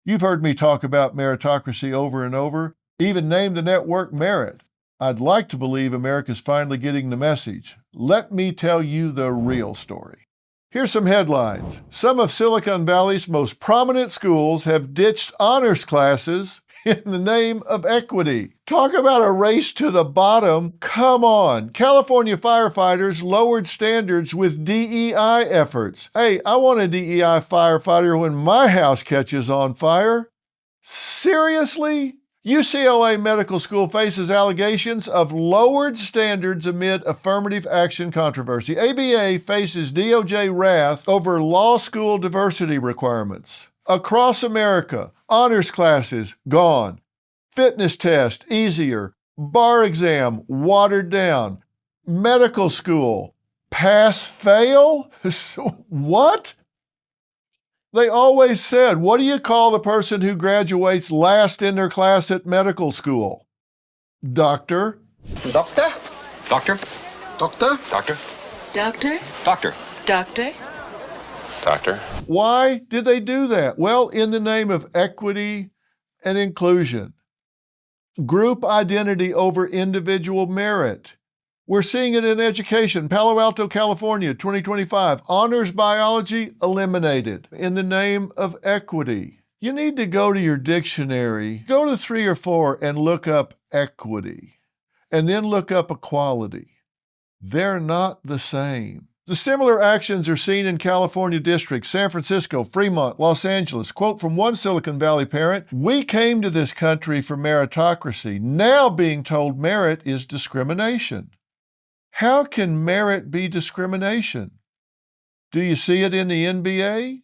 You've heard me talk about meritocracy over and over, even name the network Merit. I'd like to believe America's finally getting the message. Let me tell you the real story. Here's some headlines. Some of Silicon Valley's most prominent schools have ditched honors classes in the name of equity. Talk about a race to the bottom. Come on. California firefighters lowered standards with DEI efforts. Hey, I want a DEI firefighter when my house catches on fire. Seriously? UCLA Medical School faces allegations of lowered standards amid affirmative action controversy. ABA faces DOJ wrath over law school diversity requirements. Across America, honors classes gone. Fitness test easier. Bar exam watered down. Medical school pass-fail? What? They always said, what do you call the person who graduates last in their class at medical school? Doctor? Doctor? Doctor? Doctor? Doctor? Doctor? Doctor? Doctor? Doctor? Why did they do that? Well, in the name of equity and inclusion. Group identity over individual merit. We're seeing it in education. Palo Alto, California, 2025. Honors biology eliminated in the name of equity. You need to go to your dictionary, go to 3 or 4 and look up equity, and then look up equality. They're not the same. The similar actions are seen in California districts, San Francisco, Fremont, Los Angeles. Quote from one Silicon Valley parent, "We came to this country for meritocracy. Now being told merit is discrimination." How can merit be discrimination? Do you see it in the NBA?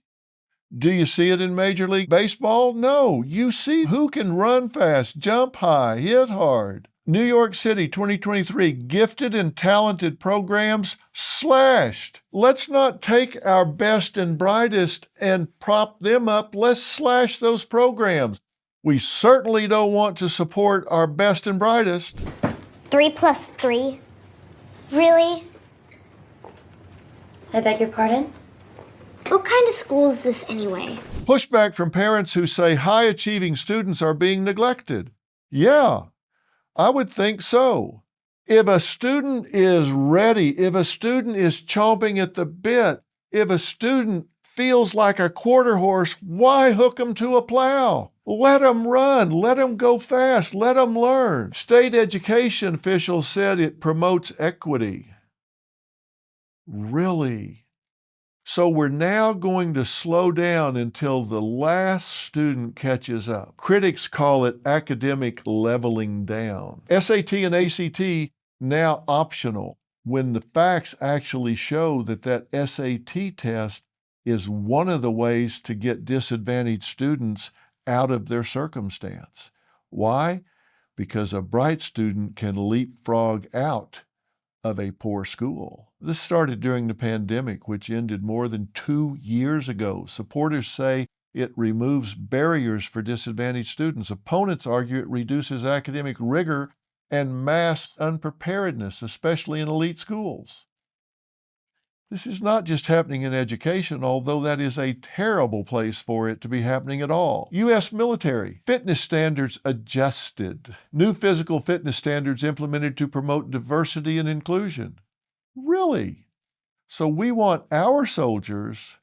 Do you see it in Major League Baseball? No. You see who can run fast, jump high, hit hard. New York City, 2023, gifted and talented programs slashed. Let's not take our best and brightest and prop them up. Let's slash those programs. We certainly don't want to support our best and brightest. 3 plus 3. Really? I beg your pardon? What kind of school is this anyway? Pushback from parents who say high-achieving students are being neglected. Yeah, I would think so. If a student is ready, if a student is chomping at the bit, if a student feels like a quarter horse, why hook them to a plow? Let them run, let them go fast, let them learn. State education officials said it promotes equity. Really? So we're now going to slow down until the last student catches up. Critics call it academic leveling down. SAT and ACT now optional, when the facts actually show that that SAT test is one of the ways to get disadvantaged students out of their circumstance. Why? Because a bright student can leapfrog out of a poor school. This started during the pandemic, which ended more than 2 years ago. Supporters say it removes barriers for disadvantaged students. Opponents argue it reduces academic rigor and mass unpreparedness, especially in elite schools. This is not just happening in education, although that is a terrible place for it to be happening at all. U.S. military, fitness standards adjusted. New physical fitness standards implemented to promote diversity and inclusion. Really? So we want our soldiers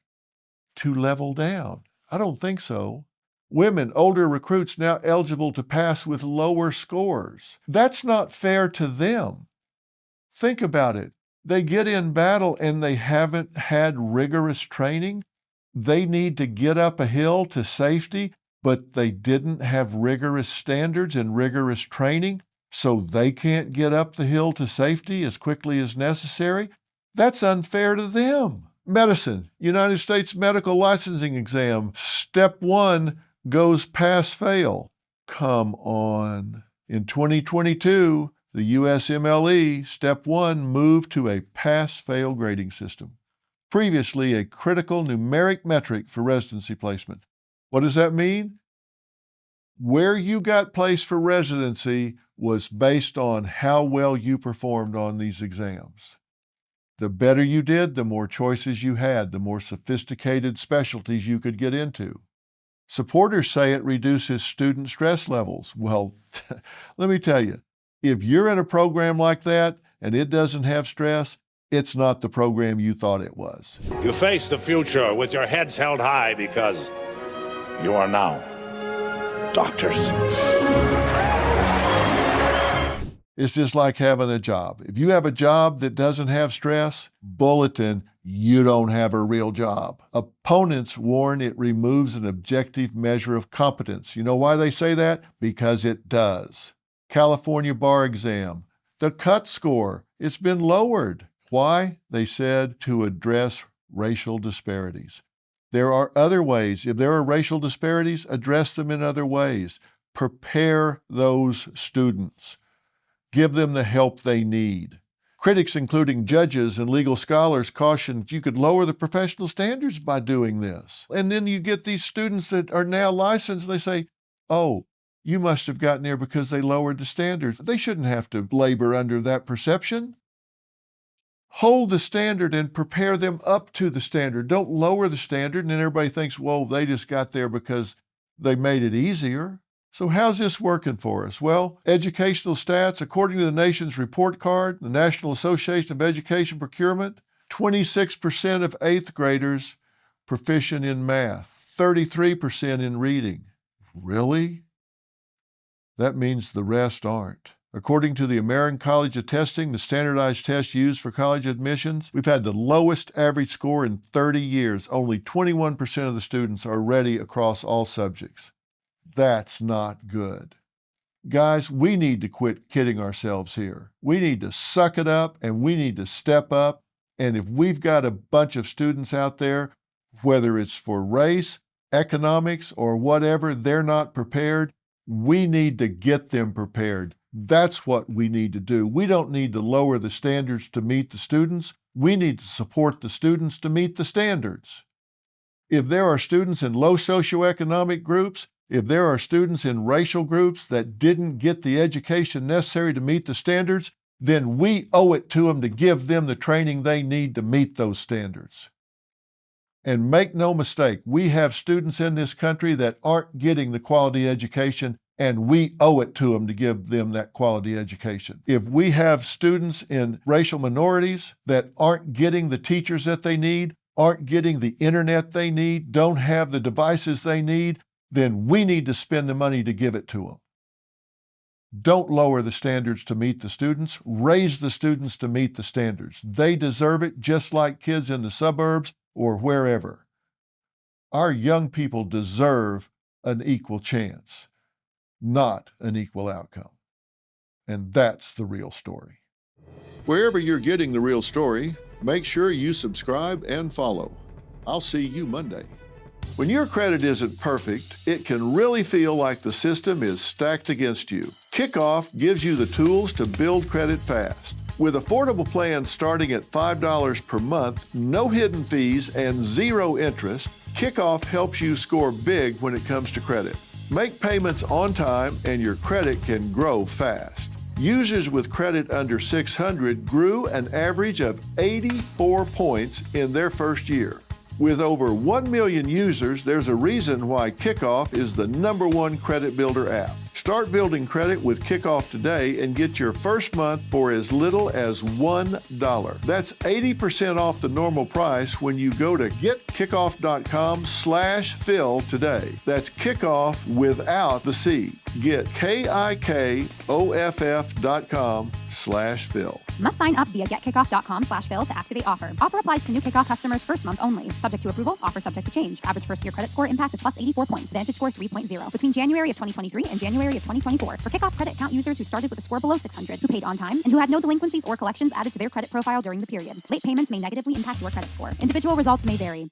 to level down? I don't think so. Women, older recruits now eligible to pass with lower scores. That's not fair to them. Think about it. They get in battle and they haven't had rigorous training. They need to get up a hill to safety, but they didn't have rigorous standards and rigorous training, so they can't get up the hill to safety as quickly as necessary. That's unfair to them. Medicine, United States medical licensing exam, step 1 goes pass-fail. Come on. In 2022, the USMLE, Step 1, moved to a pass-fail grading system, previously a critical numeric metric for residency placement. What does that mean? Where you got placed for residency was based on how well you performed on these exams. The better you did, the more choices you had, the more sophisticated specialties you could get into. Supporters say it reduces student stress levels. Well, let me tell you, if you're in a program like that and it doesn't have stress, it's not the program you thought it was. You face the future with your heads held high because you are now doctors. It's just like having a job. If you have a job that doesn't have stress, bulletin, you don't have a real job. Opponents warn it removes an objective measure of competence. You know why they say that? Because it does. California bar exam. The cut score, it's been lowered. Why? They said to address racial disparities. There are other ways. If there are racial disparities, address them in other ways. Prepare those students. Give them the help they need. Critics, including judges and legal scholars, caution you could lower the professional standards by doing this. And then you get these students that are now licensed, and they say, oh, you must have gotten there because they lowered the standards. They shouldn't have to labor under that perception. Hold the standard and prepare them up to the standard. Don't lower the standard, and then everybody thinks, well, they just got there because they made it easier. So how's this working for us? Well, educational stats, according to the nation's report card, the National Association of Education Procurement, 26% of 8th graders proficient in math, 33% in reading. Really? That means the rest aren't. According to the American College of Testing, the standardized test used for college admissions, we've had the lowest average score in 30 years. Only 21% of the students are ready across all subjects. That's not good. Guys, we need to quit kidding ourselves here. We need to suck it up and we need to step up. And if we've got a bunch of students out there, whether it's for race, economics, or whatever, they're not prepared, we need to get them prepared. That's what we need to do. We don't need to lower the standards to meet the students. We need to support the students to meet the standards. If there are students in low socioeconomic groups, if there are students in racial groups that didn't get the education necessary to meet the standards, then we owe it to them to give them the training they need to meet those standards. And make no mistake, we have students in this country that aren't getting the quality education, and we owe it to them to give them that quality education. If we have students in racial minorities that aren't getting the teachers that they need, aren't getting the internet they need, don't have the devices they need, then we need to spend the money to give it to them. Don't lower the standards to meet the students. Raise the students to meet the standards. They deserve it just like kids in the suburbs or wherever. Our young people deserve an equal chance, not an equal outcome. And that's the real story. Wherever you're getting the real story, make sure you subscribe and follow. I'll see you Monday. When your credit isn't perfect, it can really feel like the system is stacked against you. Kickoff gives you the tools to build credit fast. With affordable plans starting at $5 per month, no hidden fees, and 0 interest, Kickoff helps you score big when it comes to credit. Make payments on time and your credit can grow fast. Users with credit under 600 grew an average of 84 points in their first year. With over 1 million users, there's a reason why Kickoff is the #1 credit builder app. Start building credit with Kickoff today and get your first month for as little as $1. That's 80% off the normal price when you go to getkickoff.com/Phil today. That's Kickoff without the C. Get KIKOFF.com/Phil. Must sign up via getkickoff.com/Phil to activate offer. Offer applies to new Kickoff customers first month only. Subject to approval. Offer subject to change. Average first year credit score impacted plus 84 points. Vantage score 3.0. Between January of 2023 and January of 2024. For Kickoff credit account users who started with a score below 600, who paid on time, and who had no delinquencies or collections added to their credit profile during the period. Late payments may negatively impact your credit score. Individual results may vary.